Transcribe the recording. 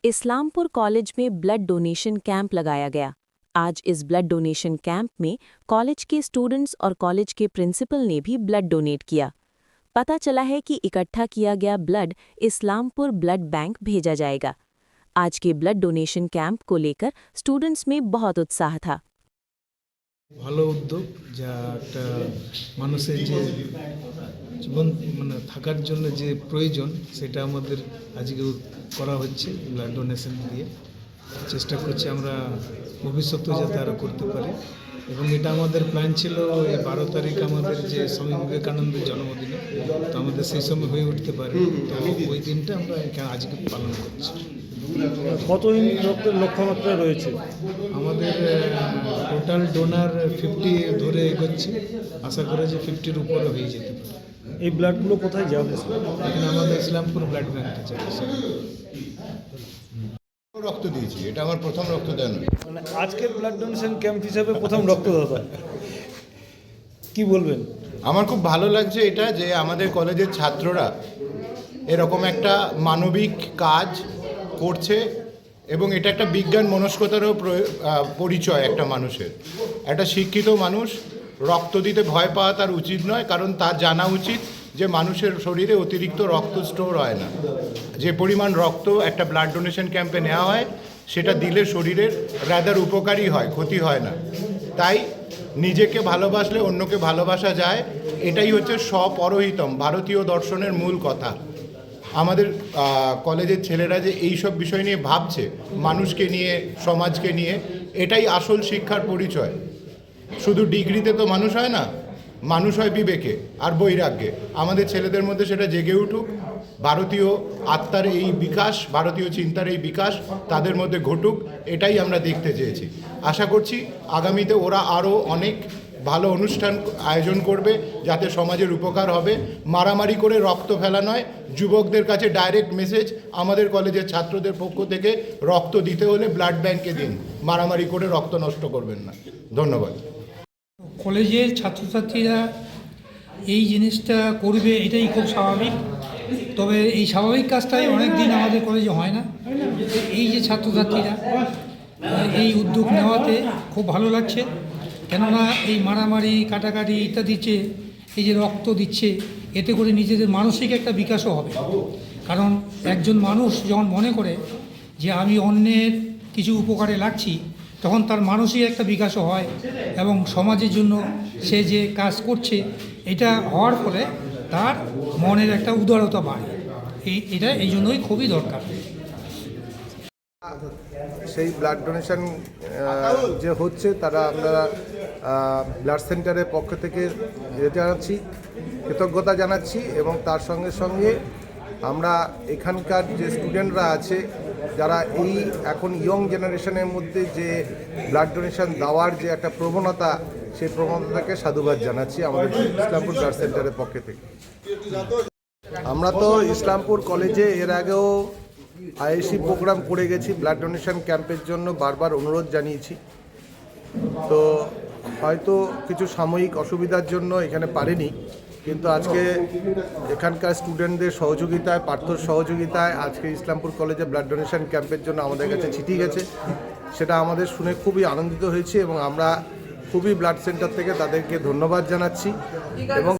Islampur college में blood donation camp लगाया गया। आज इस ब्लड डोनेशन कैंप में कॉलेज के स्टूडेंट्स और कॉलेज के प्रिंसिपल ने भी ब्लड डोनेट किया। पता चला है कि इकट्ठा किया गया ब्लड इस्लामपुर ब्लड बैंक भेजा जाएगा। आज के ब्लड डोनेशन कैंप को लेकर स्टूडेंट्स में बहुत उत्साह था। ভালো উদ্যোগ যা একটা মানুষের যে জীবন থাকার জন্য যে প্রয়োজন সেটা আমাদের আজকে করা হচ্ছে ব্লাড ডোনেশন দিয়ে। চেষ্টা করছি আমরা ভবিষ্যতেও যাতে আরও করতে পারি এবং এটা আমাদের প্ল্যান ছিল এই 12 তারিখ আমাদের যে স্বামী বিবেকানন্দের জন্মদিনে, তো আমাদের সেই সময় হয়ে উঠতে পারে, তো ওই দিনটা আমরা আজকে পালন করছি। কত রক্তের লক্ষ্যমাত্রা রয়েছে? আমাদের টোটাল ডোনার 50 ধরে এগোচ্ছি, আশা করা যে 50-র উপরে হয়ে যেতে পারে। এই ব্লাডগুলো কোথায় যাবে? এখানে আমাদের ইসলামপুর ব্লাড ব্যাংকে যাবে। রক্ত দিয়েছি, এটা আমার প্রথম রক্তদান। মানে আজকের ব্লাড ডোনেশন ক্যাম্প হিসেবে প্রথম রক্তদাতা, কি বলবেন? আমার খুব ভালো লাগছে এটা যে আমাদের কলেজের ছাত্ররা এরকম একটা মানবিক কাজ করছে এবং এটা একটা বিজ্ঞান মনস্কতারও পরিচয়। একটা মানুষের, একটা শিক্ষিত মানুষ রক্ত দিতে ভয় পাওয়া তার উচিত নয়, কারণ তার জানা উচিত যে মানুষের শরীরে অতিরিক্ত রক্ত স্টোর হয় না। যে পরিমাণ রক্ত একটা ব্লাড ডোনেশন ক্যাম্পে নেওয়া হয় সেটা দিলে শরীরের রাদার উপকারী হয়, ক্ষতি হয় না। তাই নিজেকে ভালোবাসলে অন্যকে ভালোবাসা যায়, এটাই হচ্ছে স্বপরহিতম ভারতীয় দর্শনের মূল কথা। আমাদের কলেজের ছেলেরা যে এই সব বিষয় নিয়ে ভাবছে, মানুষকে নিয়ে, সমাজকে নিয়ে, এটাই আসল শিক্ষার পরিচয়। শুধু ডিগ্রিতে তো মানুষ হয় না, মানুষ হয় বিবেকে আর বৈরাগ্যে। আমাদের ছেলেদের মধ্যে সেটা জেগে উঠুক, ভারতীয় আত্মার এই বিকাশ, ভারতীয় চিন্তার এই বিকাশ তাদের মধ্যে ঘটুক, এটাই আমরা দেখতে চেয়েছি। আশা করছি আগামীতে ওরা আরও অনেক ভালো অনুষ্ঠান আয়োজন করবে যাতে সমাজের উপকার হবে। মারামারি করে রক্ত ফেলা নয়, যুবকদের কাছে ডাইরেক্ট মেসেজ আমাদের কলেজের ছাত্রদের পক্ষ থেকে, রক্ত দিতে হলে ব্লাড ব্যাংকে দিন, মারামারি করে রক্ত নষ্ট করবেন না। ধন্যবাদ। কলেজের ছাত্রছাত্রীরা এই জিনিসটা করবে, এটাই খুব স্বাভাবিক। তবে এই স্বাভাবিক কাজটাই অনেক দিন আমাদের কলেজে হয় না। এই যে ছাত্রছাত্রীরা এই উদ্যোগ নেওয়াতে খুব ভালো লাগছে, কেননা এই মারামারি কাটাকাটি ইত্যাদিতে এই যে রক্ত দিচ্ছে, এতে করে নিজেদের মানসিক একটা বিকাশও হবে। কারণ একজন মানুষ যখন মনে করে যে আমি অন্যের কিছু উপকারে লাগছি, তখন তার মানসিক একটা বিকাশও হয় এবং সমাজের জন্য সে যে কাজ করছে এটা হওয়ার ফলে তার মনের একটা উদারতা বাড়ে। এটা এই জন্যই খুবই দরকার। সেই ব্লাড ডোনেশন যে হচ্ছে, তারা আমরা ব্লাড সেন্টারের পক্ষ থেকে জানাচ্ছি, কৃতজ্ঞতা জানাচ্ছি। এবং তার সঙ্গে সঙ্গে আমরা এখানকার যে স্টুডেন্টরা আছে, যারা এই এখন ইয়ং জেনারেশনের মধ্যে যে ব্লাড ডোনেশন দেওয়ার যে একটা প্রবণতা, সেই প্রবণতাকে সাধুবাদ জানাচ্ছি আমাদের ইসলামপুর ব্লাড সেন্টারের পক্ষ থেকে। আমরা তো ইসলামপুর কলেজে এর আগেও আইএসি প্রোগ্রাম করে গেছি, ব্লাড ডোনেশন ক্যাম্পের জন্য বারবার অনুরোধ জানিয়েছি। তো হয়তো কিছু সাময়িক অসুবিধার জন্য এখানে পারেনি, কিন্তু আজকে এখানকার স্টুডেন্টদের সহযোগিতায়, পার্থর সহযোগিতায় আজকে ইসলামপুর কলেজে ব্লাড ডোনেশন ক্যাম্পের জন্য আমাদের কাছে চিঠি গেছে। সেটা আমাদের শুনে খুবই আনন্দিত হয়েছি এবং আমরা খুবই ব্লাড সেন্টার থেকে তাদেরকে ধন্যবাদ জানাচ্ছি। এবং